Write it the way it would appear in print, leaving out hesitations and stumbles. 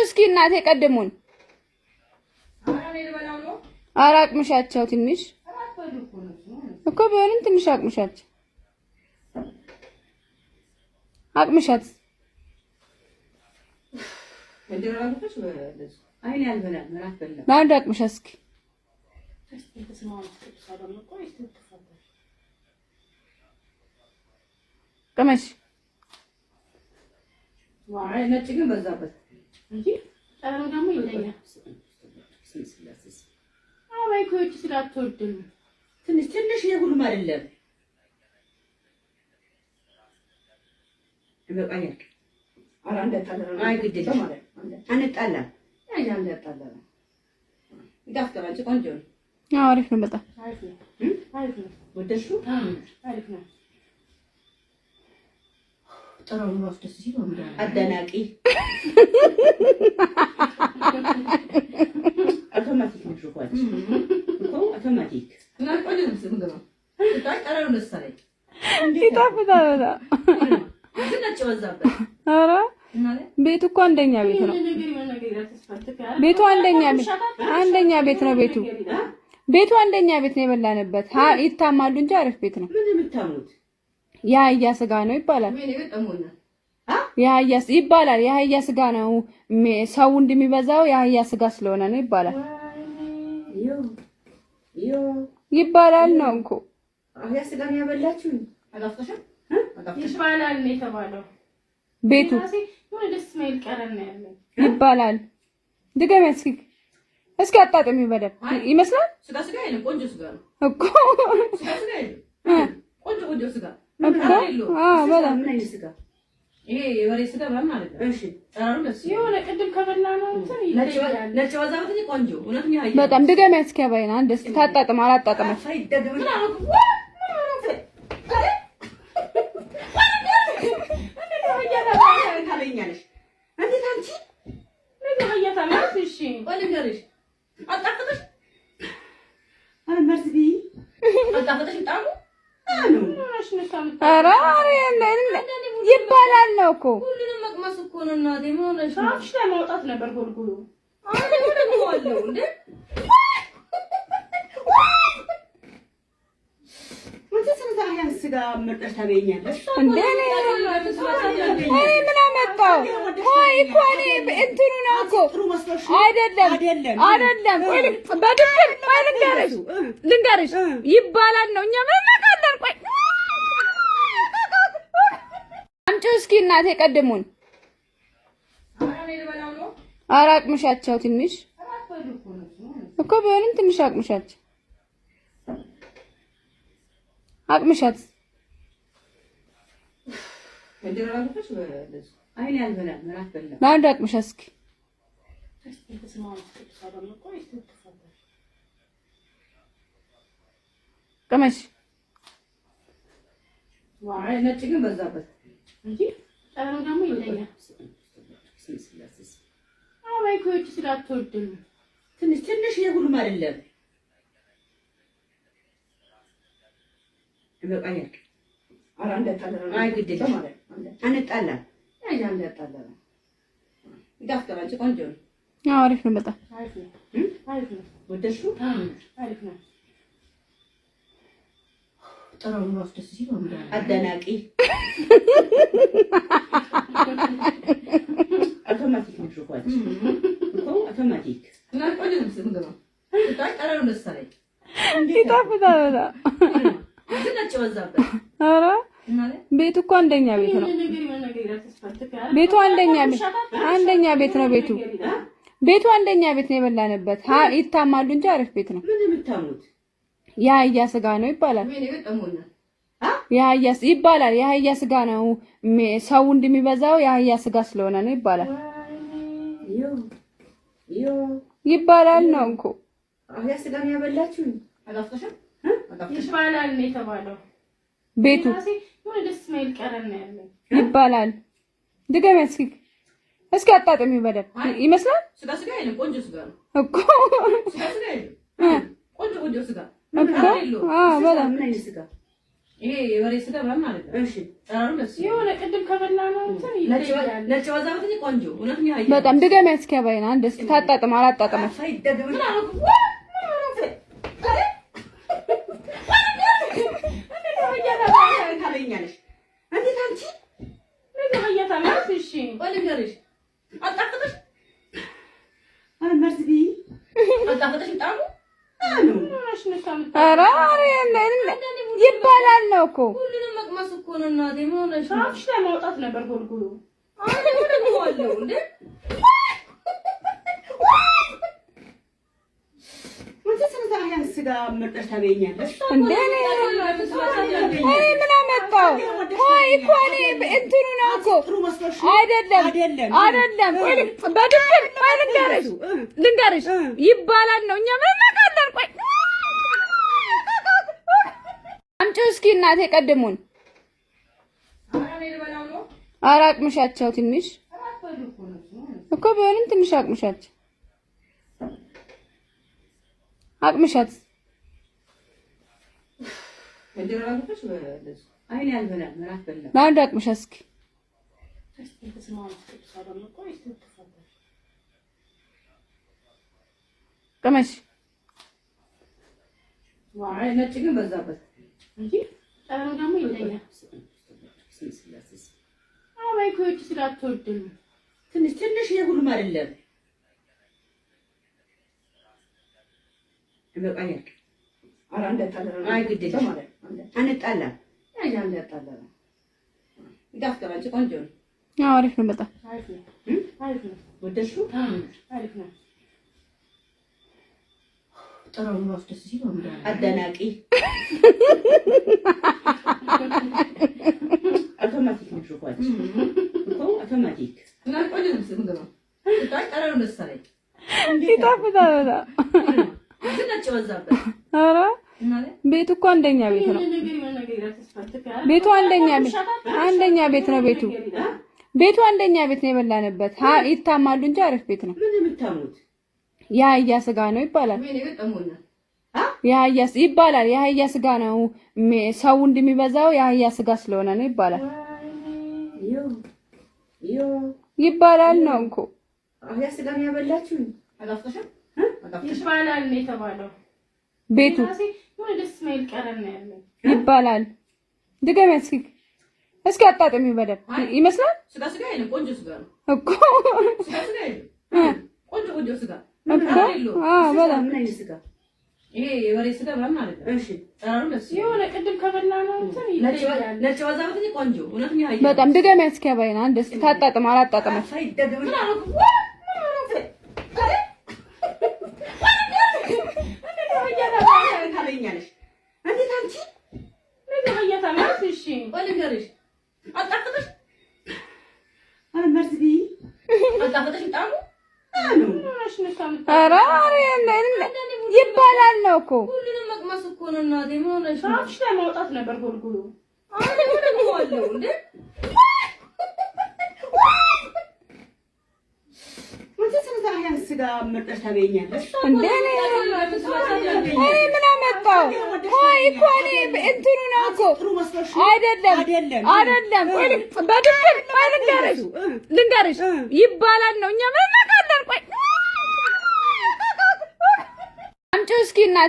እስኪ እናቴ ቀድሙን አራቅምሻቸው ትንሽ እኮ ቢሆንም ትንሽ አቅምሻቸው አቅምሻት ማን አቅምሻት እስኪ ቀመሽ ዋይ ነጭ ግን በዛበት እንጂ ጠረኑ ደግሞ ይለኛል። አይ ኮች ስላትወድም ትንሽ የሁሉም አይደለም። በቃኛል አራንደ ታደረና አይ ግዴታ ማለት አንጣላ አይ አንጣላ ይዳፍተራጭ ቆንጆ ነው። አሪፍ ነው በጣም አሪፍ ነው። ወደሽው አሪፍ ነው። ጠረኑ ራሱ ደስ ሲል አደናቂ አውቶማቲክ ነው ሹፋት እኮ አውቶማቲክ እና ቆንጆ ነው ስምገባ ጠረኑ ደስ አለኝ ይጣፍጣል ነጭ በዛበት ኧረ ቤቱ እኮ አንደኛ ቤት ነው ቤቱ አንደኛ ቤት ነው ቤቱ አንደኛ ቤት ነው የበላንበት ይታማሉ እንጂ አሪፍ ቤት ነው ምን የምታሙት የአህያ ስጋ ነው ይባላል የአህያ ስጋ ነው ሰው እንደሚበዛው የአህያ ስጋ ስለሆነ ነው ይባላል ይባላል ነው እንኮ አህያ ስጋ ነው ያበላችሁ አጋፍተሽ ይባላል ነው የተባለው ቤቱ ምን ደስ ማይል ቀረና ያለው ይባላል ድገም እስኪ አጣጥሚ በደብ ይመስላል ስጋ አይደለም ቆንጆ ስጋ ነው እኮ ስጋ አይደለም ቆንጆ ስጋ በጣም ምን አይነት ስጋ ይሄ የበሬ ስጋ ማለት ነው እሺ ጠራሩ ደስ የሆነ ቅድም ከበላ ነው እንትን ይለያል ነጭ ወዛበት ቆንጆ እውነትም ያያል በጣም ድገም ያስከባይና አንድ እስኪ ታጣጥም አላጣጥም ሳይደገም ታለኛለሽ እንዴት አንቺ ነገር ያታማስ እሺ ወልገርሽ አጣፍጥሽ አመርዝቢ አጣፍጥሽ ጣሙ ኧረ ይባላል ነው እኮ ሁሉንም መቅመስ እኮ ነው እናቴ ሆነሽ አፍሽ ላይ ማውጣት ነበር ጎልጉሉ አሁን ደግሞ አለው እንዴ ስጋ መርጠሽ ታበይኛለሽ እንዴ ምን አመጣው ቆይ እኮ እኔ እንትኑ ነው እኮ አይደለም በድፍን ልንገርሽ ይባላል ነው እኛ ምን እናውቃለን ቆይ አምጪው እስኪ እናቴ ቀድሙን አራቅምሻቸው ትንሽ እኮ ቢሆንም ትንሽ አቅምሻቸው አቅምሻት እንደራልኩሽ በለስ አይኔ አልበላም ምራት በላ ማን አቅምሻት እስኪ ቀመሽ ዋይ ነጭ ግን በዛበት እንጂ ጠረኑ ደግሞ ይለኛል አይ ኮች ስላትወድም ትንሽ የሁሉም አይደለም በቃኛል አራንደ ታደረና አይ ግዴታ ማለት አንጣላ አይ አንጣላ ይዳፍተራጭ ቆንጆ ነው አሪፍ ነው በጣም አሪፍ ነው ወደሽው አሪፍ ነው ጠረኑ ራሱ ደስ ሲል አደናቂ አውቶማቲክ ነው ሹፋት እኮ አውቶማቲክ እና ቆንጆ ነው ስምገባ ጠረኑ ደስ አለኝ ይጣፍጣል ነጭ በዛበት ኧረ ቤቱ እኮ አንደኛ ቤት ነው ቤቱ አንደኛ ቤት ነው ቤቱ አንደኛ ቤት ነው የበላንበት ይታማሉ እንጂ አሪፍ ቤት ነው ምን የምታሙት የአህያ ስጋ ነው ይባላል የአህያ ስጋ ነው ሰው እንደሚበዛው የአህያ ስጋ ስለሆነ ነው ይባላል ይባላል ነው እንኮ አህያ ስጋ ነው ያበላችሁ አጋፍተሽ ይባላል ነው የተባለው ቤቱ ምን ደስ ማይል ቀረና ያለው ይባላል ድገም እስኪ አጣጥሚ በደብ ይመስላል ስጋ አይደለም ቆንጆ ስጋ ነው እኮ ስጋ አይደለም ቆንጆ ስጋ እኮ በጣም ምን አይነት ስጋ ይሄ የበሬ ስጋ ምናምን ማለት ነው። እሺ ጠራሩ ደስ የሆነ ቅድም ከበላ ነው እንትን ይለያል። ነጭ ወዛበት ቆንጆ እውነትኛ ያይ በጣም ድገም ያስከባይና አንድ እስኪ ታጣጥም አላጣጥም ሳይደግም ታለኛለሽ እንዴት አንቺ ነገ ያታማስ እሺ ወልገርሽ አጣፍጥሽ መርዝቢ አጣፍጥሽ ጣሙ ኧረ ይባላል ነው እኮ ሁሉንም መቅመስ እኮ ነው እናቴ። ምን ሆነሽ ነው? አፍሽ ላይ ማውጣት ነበር ጎልጉሉ። አሁን ምን ሆነው እንዴ? ያን ስጋ መርጠሽ ታበይኛለሽ እንዴ? እኔ ምን አመጣው? ቆይ እኮ እኔ እንትኑ ነው እኮ አይደለም አይደለም። ቆይ በድብር ቆይ ልንገርሽ ይባላል ነው። እኛ ምን እናውቃለን? ቆይ አምጪው እስኪ እናቴ ቀድሙን። ኧረ አቅምሻቸው ትንሽ እኮ ቢሆንም ትንሽ አቅምሻቸው አቅምሻት ለአንድ አቅምሻት እስኪ ቅመሽ። ነጭ ግን በዛበት እንጂ ጠሩ ደግሞ ይለኛል። አይ ኮች ስላትወድም ትንሽ ትንሽ የሁሉም አይደለም በቃኝ። አራ እንደጣላን አይ ግድ የለም ማለት አንጣላም። አይ አንጣላም። ይዳፍተራጭ ቆንጆ ነው። አዎ አሪፍ ነው። በጣም አሪፍ ነው። አሪፍ ነው። ወደድሽው? አሪፍ ነው። ጥሩ ነው። አፍደስ ሲሆን አደናቂ አውቶማቲክ ነው። ሾኳት እኮ አውቶማቲክ እና ቆንጆ ነው። ስንገባ ጠራሩ መሰለኝ ይጣፍጣል። ኧረ ቤቱ እኮ አንደኛ ቤት ነው። ቤቱ አንደኛ ቤት ነው። ቤቱ አንደኛ ቤት ነው የበላንበት። ይታማሉ እንጂ አሪፍ ቤት ነው። የአህያ ስጋ ነው ይባላል። የአህያ ስጋ ነው። ሰው እንደሚበዛው የአህያ ስጋ ስለሆነ ነው ይባላል። ይባላል ነው እኮ አህያ ስጋ ነው ያበላችሁ አላፍተሽም ይባላል ነው የተባለው። ቤቱ ምን ደስ ማይል ቀረን ነው ያለው ይባላል። ድገም እስኪ አጣጥሚ በደምብ ይመስላል። ስጋ አይደለም ቆንጆ ስጋ ነው እኮ ስጋ አይደለም ቆንጆ ስጋ እኮ በጣም ምን አይነት ስጋ ይሄ የበሬ ስጋ ማለት ነው። እሺ ጠራሩ ደስ የሆነ ቅድም ከበላ ነው እንትን ይለያል። ነጭ ወዛበት ቆንጆ እውነትኛ ያይ በጣም ድገም ያስከባይና አንድ እስኪ ታጣጥም አላጣጥም ሳይደግም ታለኛለሽ እንዴት አንቺ ነገ ያታማስ እሺ ወልገርሽ አጣፍጥሽ መርዝቢ አጣፍጥሽ ጣሙ ኧረ ይባላል ነው እኮ ሁሉንም መቅመስ እኮ ነው እናቴ። ምን ሆነሽ ነው? አፍሽ ላይ ማውጣት ነበር ጎልጉሉ። አሁን ምን ሆነው እንዴ? ያን ስጋ መርጠሽ ታበይኛለሽ እንዴ? እኔ ምን አመጣው? ቆይ እኮ እኔ እንትኑ ነው እኮ አይደለም አይደለም። ቆይ በድብር ቆይ ልንገርሽ ይባላል ነው። እኛ ምን እናውቃለን? ቆይ አምጪው እስኪ እናቴ